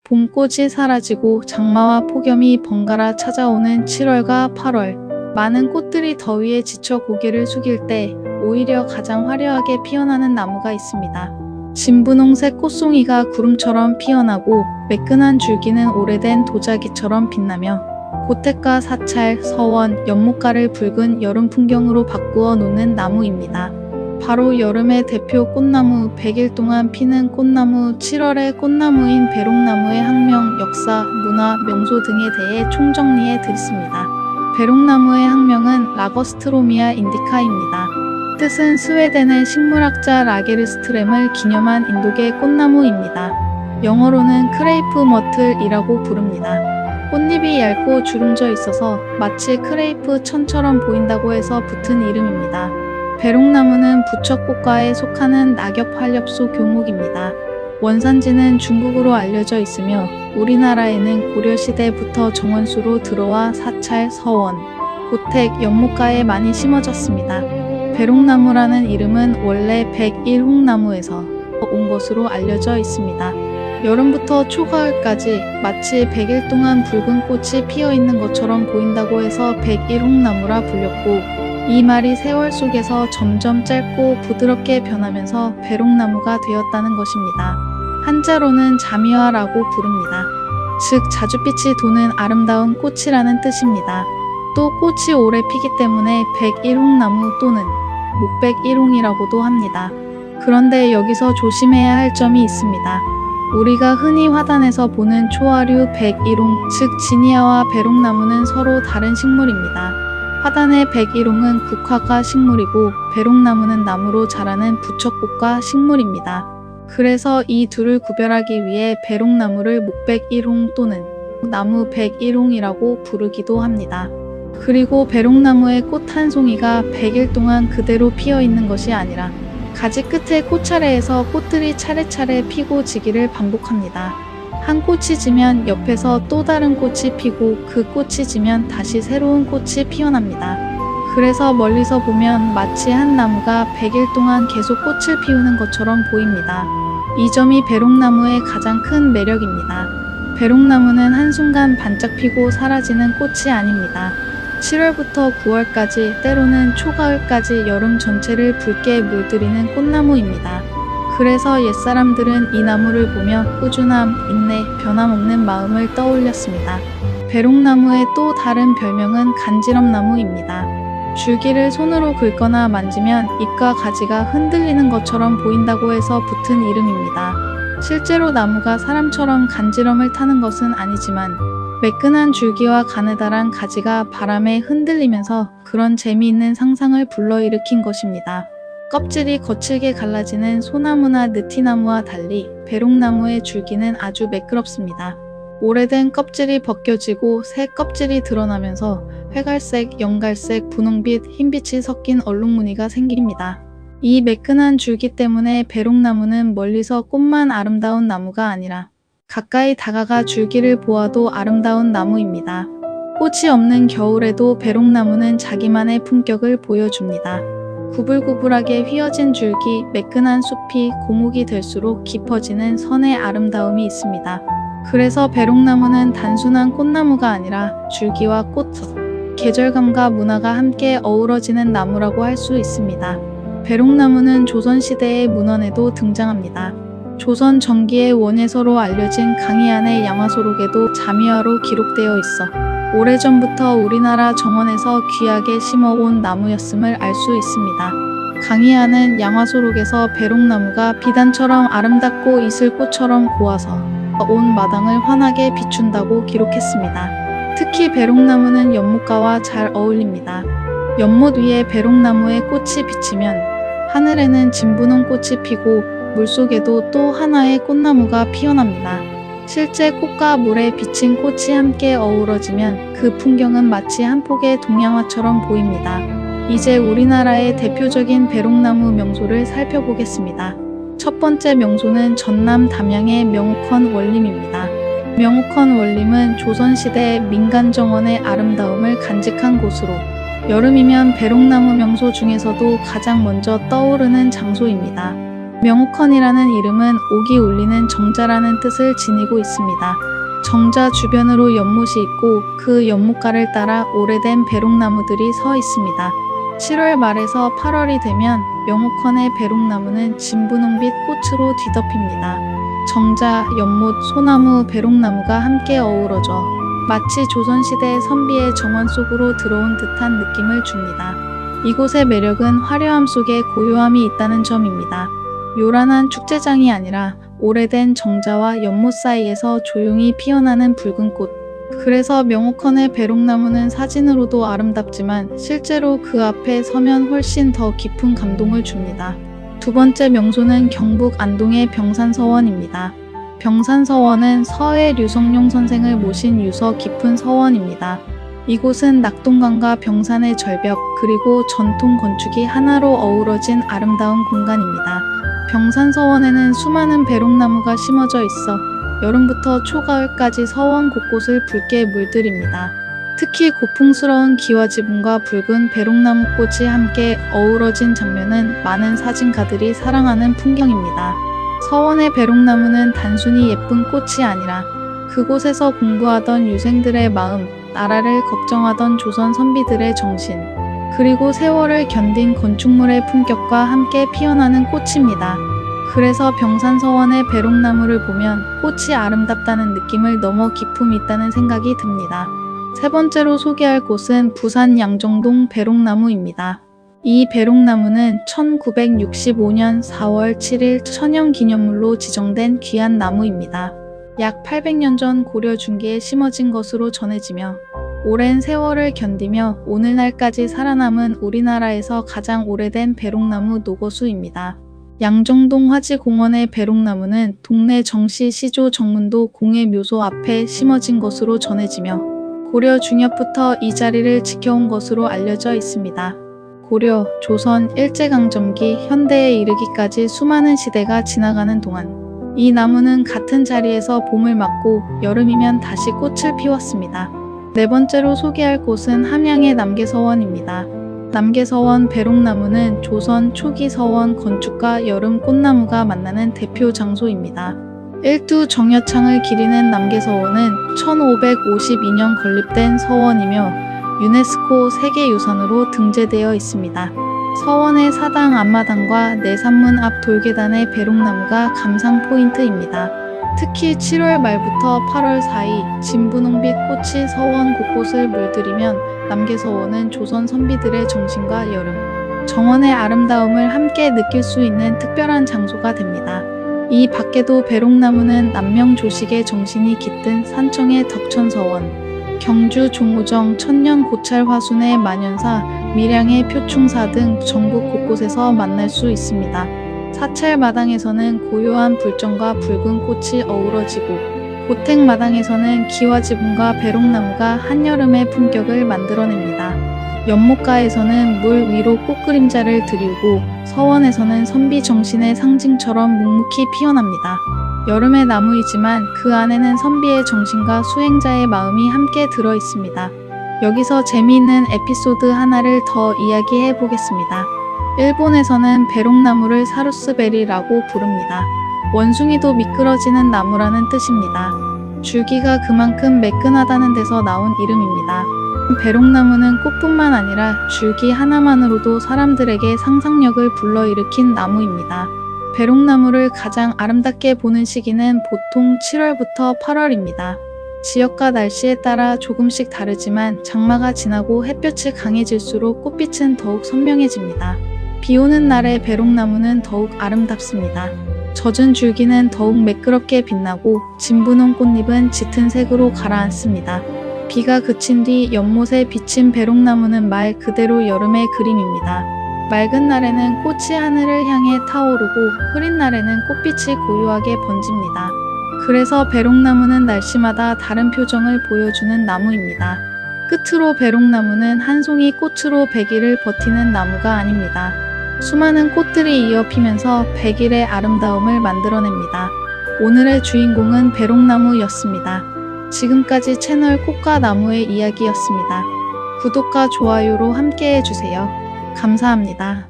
봄꽃이 사라지고 장마와 폭염이 번갈아 찾아오는 7월과 8월. 많은 꽃들이 더위에 지쳐 고개를 숙일 때 오히려 가장 화려하게 피어나는 나무가 있습니다. 진분홍색 꽃송이가 구름처럼 피어나고 매끈한 줄기는 오래된 도자기처럼 빛나며 고택과 사찰, 서원, 연못가를 붉은 여름 풍경으로 바꾸어 놓는 나무입니다. 바로 여름의 대표 꽃나무, 100일 동안 피는 꽃나무. 7월의 꽃나무인 배롱나무의 학명, 역사, 문화, 명소 등에 대해 총정리해 드렸습니다. 배롱나무의 학명은 라거스트로미아 인디카입니다. 뜻은 스웨덴의 식물학자 라게르스트렘을 기념한 인도계 꽃나무입니다. 영어로는 크레이프 머틀이라고 부릅니다. 꽃잎이 얇고 주름져 있어서 마치 크레이프 천처럼 보인다고 해서 붙은 이름입니다. 배롱나무는 부처꽃과에 속하는 낙엽환엽소 교목입니다. 원산지는 중국으로 알려져 있으며 우리나라에는 고려시대부터 정원수로 들어와 사찰, 서원, 고택, 연못가에 많이 심어졌습니다. 배롱나무라는 이름은 원래 백일홍나무에서 온 것으로 알려져 있습니다. 여름부터 초가을까지 마치 100일 동안 붉은 꽃이 피어있는 것처럼 보인다고 해서 백일홍나무라 불렸고, 이 말이 세월 속에서 점점 짧고 부드럽게 변하면서 배롱나무가 되었다는 것입니다. 한자로는 자미화라고 부릅니다. 즉 자줏빛이 도는 아름다운 꽃이라는 뜻입니다. 또 꽃이 오래 피기 때문에 백일홍나무 또는 목백일홍이라고도 합니다. 그런데 여기서 조심해야 할 점이 있습니다. 우리가 흔히 화단에서 보는 초하류 백일홍, 즉 지니아와 배롱나무는 서로 다른 식물입니다. 화단의 백일홍은 국화가 식물이고 배롱나무는 나무로 자라는 부처꽃과 식물입니다. 그래서 이 둘을 구별하기 위해 배롱나무를 목백일홍 또는 나무 백일홍이라고 부르기도 합니다. 그리고 배롱나무의 꽃 한 송이가 100일 동안 그대로 피어 있는 것이 아니라 가지 끝에 꽃차례에서 꽃들이 차례차례 피고 지기를 반복합니다. 한 꽃이 지면 옆에서 또 다른 꽃이 피고 그 꽃이 지면 다시 새로운 꽃이 피어납니다. 그래서 멀리서 보면 마치 한 나무가 100일 동안 계속 꽃을 피우는 것처럼 보입니다. 이 점이 배롱나무의 가장 큰 매력입니다. 배롱나무는 한순간 반짝 피고 사라지는 꽃이 아닙니다. 7월부터 9월까지, 때로는 초가을까지 여름 전체를 붉게 물들이는 꽃나무입니다. 그래서 옛사람들은 이 나무를 보며 꾸준함, 인내, 변함없는 마음을 떠올렸습니다. 배롱나무의 또 다른 별명은 간지럼나무입니다. 줄기를 손으로 긁거나 만지면 잎과 가지가 흔들리는 것처럼 보인다고 해서 붙은 이름입니다. 실제로 나무가 사람처럼 간지럼을 타는 것은 아니지만 매끈한 줄기와 가느다란 가지가 바람에 흔들리면서 그런 재미있는 상상을 불러일으킨 것입니다. 껍질이 거칠게 갈라지는 소나무나 느티나무와 달리 배롱나무의 줄기는 아주 매끄럽습니다. 오래된 껍질이 벗겨지고 새 껍질이 드러나면서 회갈색, 연갈색, 분홍빛, 흰빛이 섞인 얼룩무늬가 생깁니다. 이 매끈한 줄기 때문에 배롱나무는 멀리서 꽃만 아름다운 나무가 아니라 가까이 다가가 줄기를 보아도 아름다운 나무입니다. 꽃이 없는 겨울에도 배롱나무는 자기만의 품격을 보여줍니다. 구불구불하게 휘어진 줄기, 매끈한 숲이 고목이 될수록 깊어지는 선의 아름다움이 있습니다. 그래서 배롱나무는 단순한 꽃나무가 아니라 줄기와 꽃, 계절감과 문화가 함께 어우러지는 나무라고 할 수 있습니다. 배롱나무는 조선시대의 문헌에도 등장합니다. 조선 전기의 원예서로 알려진 강희안의 양화소록에도 자미화로 기록되어 있어 오래전부터 우리나라 정원에서 귀하게 심어온 나무였음을 알 수 있습니다. 강희안은 양화소록에서 배롱나무가 비단처럼 아름답고 이슬꽃처럼 고와서 온 마당을 환하게 비춘다고 기록했습니다. 특히 배롱나무는 연못가와 잘 어울립니다. 연못 위에 배롱나무의 꽃이 비치면 하늘에는 진분홍 꽃이 피고 물속에도 또 하나의 꽃나무가 피어납니다. 실제 꽃과 물에 비친 꽃이 함께 어우러지면 그 풍경은 마치 한 폭의 동양화처럼 보입니다. 이제 우리나라의 대표적인 배롱나무 명소를 살펴보겠습니다. 첫 번째 명소는 전남 담양의 명옥헌 원림입니다. 명옥헌 원림은 조선시대 민간정원의 아름다움을 간직한 곳으로 여름이면 배롱나무 명소 중에서도 가장 먼저 떠오르는 장소입니다. 명옥헌이라는 이름은 옥이 울리는 정자라는 뜻을 지니고 있습니다. 정자 주변으로 연못이 있고 그 연못가를 따라 오래된 배롱나무들이 서 있습니다. 7월 말에서 8월이 되면 명옥헌의 배롱나무는 진분홍빛 꽃으로 뒤덮입니다. 정자, 연못, 소나무, 배롱나무가 함께 어우러져 마치 조선시대 선비의 정원 속으로 들어온 듯한 느낌을 줍니다. 이곳의 매력은 화려함 속에 고요함이 있다는 점입니다. 요란한 축제장이 아니라 오래된 정자와 연못 사이에서 조용히 피어나는 붉은 꽃. 그래서 명옥헌의 배롱나무는 사진으로도 아름답지만 실제로 그 앞에 서면 훨씬 더 깊은 감동을 줍니다. 두 번째 명소는 경북 안동의 병산서원입니다. 병산서원은 서해 류성룡 선생을 모신 유서 깊은 서원입니다. 이곳은 낙동강과 병산의 절벽 그리고 전통 건축이 하나로 어우러진 아름다운 공간입니다. 병산서원에는 수많은 배롱나무가 심어져 있어 여름부터 초가을까지 서원 곳곳을 붉게 물들입니다. 특히 고풍스러운 기와지붕과 붉은 배롱나무꽃이 함께 어우러진 장면은 많은 사진가들이 사랑하는 풍경입니다. 서원의 배롱나무는 단순히 예쁜 꽃이 아니라 그곳에서 공부하던 유생들의 마음, 나라를 걱정하던 조선 선비들의 정신, 그리고 세월을 견딘 건축물의 품격과 함께 피어나는 꽃입니다. 그래서 병산서원의 배롱나무를 보면 꽃이 아름답다는 느낌을 넘어 기품이 있다는 생각이 듭니다. 세 번째로 소개할 곳은 부산 양정동 배롱나무입니다. 이 배롱나무는 1965년 4월 7일 천연기념물로 지정된 귀한 나무입니다. 약 800년 전 고려 중기에 심어진 것으로 전해지며 오랜 세월을 견디며 오늘날까지 살아남은 우리나라에서 가장 오래된 배롱나무 노거수입니다. 양정동 화지공원의 배롱나무는 동네 정시 시조 정문도 공예 묘소 앞에 심어진 것으로 전해지며 고려 중엽부터 이 자리를 지켜온 것으로 알려져 있습니다. 고려, 조선, 일제강점기, 현대에 이르기까지 수많은 시대가 지나가는 동안 이 나무는 같은 자리에서 봄을 맞고 여름이면 다시 꽃을 피웠습니다. 네 번째로 소개할 곳은 함양의 남계서원입니다. 남계서원 배롱나무는 조선 초기 서원 건축과 여름 꽃나무가 만나는 대표 장소입니다. 일두 정여창을 기리는 남계서원은 1552년 건립된 서원이며 유네스코 세계유산으로 등재되어 있습니다. 서원의 사당 앞마당과 내산문 앞 돌계단의 배롱나무가 감상 포인트입니다. 특히 7월 말부터 8월 사이 진분홍빛 꽃이 서원 곳곳을 물들이면 남계서원은 조선 선비들의 정신과 여름, 정원의 아름다움을 함께 느낄 수 있는 특별한 장소가 됩니다. 이 밖에도 배롱나무는 남명조식의 정신이 깃든 산청의 덕천서원, 경주 종오정 천년고찰화순의 만연사, 밀양의 표충사 등 전국 곳곳에서 만날 수 있습니다. 사찰마당에서는 고요한 불정과 붉은 꽃이 어우러지고 고택마당에서는 기와지붕과 배롱나무가 한여름의 품격을 만들어냅니다. 연못가에서는 물 위로 꽃그림자를 드리우고 서원에서는 선비 정신의 상징처럼 묵묵히 피어납니다. 여름의 나무이지만 그 안에는 선비의 정신과 수행자의 마음이 함께 들어 있습니다. 여기서 재미있는 에피소드 하나를 더 이야기해 보겠습니다. 일본에서는 배롱나무를 사루스베리라고 부릅니다. 원숭이도 미끄러지는 나무라는 뜻입니다. 줄기가 그만큼 매끈하다는 데서 나온 이름입니다. 배롱나무는 꽃뿐만 아니라 줄기 하나만으로도 사람들에게 상상력을 불러일으킨 나무입니다. 배롱나무를 가장 아름답게 보는 시기는 보통 7월부터 8월입니다. 지역과 날씨에 따라 조금씩 다르지만 장마가 지나고 햇볕이 강해질수록 꽃빛은 더욱 선명해집니다. 비 오는 날의 배롱나무는 더욱 아름답습니다. 젖은 줄기는 더욱 매끄럽게 빛나고 진분홍 꽃잎은 짙은 색으로 가라앉습니다. 비가 그친 뒤 연못에 비친 배롱나무는 말 그대로 여름의 그림입니다. 맑은 날에는 꽃이 하늘을 향해 타오르고 흐린 날에는 꽃빛이 고요하게 번집니다. 그래서 배롱나무는 날씨마다 다른 표정을 보여주는 나무입니다. 끝으로 배롱나무는 한 송이 꽃으로 100일을 버티는 나무가 아닙니다. 수많은 꽃들이 이어 피면서 100일의 아름다움을 만들어냅니다. 오늘의 주인공은 배롱나무였습니다. 지금까지 채널 꽃과 나무의 이야기였습니다. 구독과 좋아요로 함께 해주세요. 감사합니다.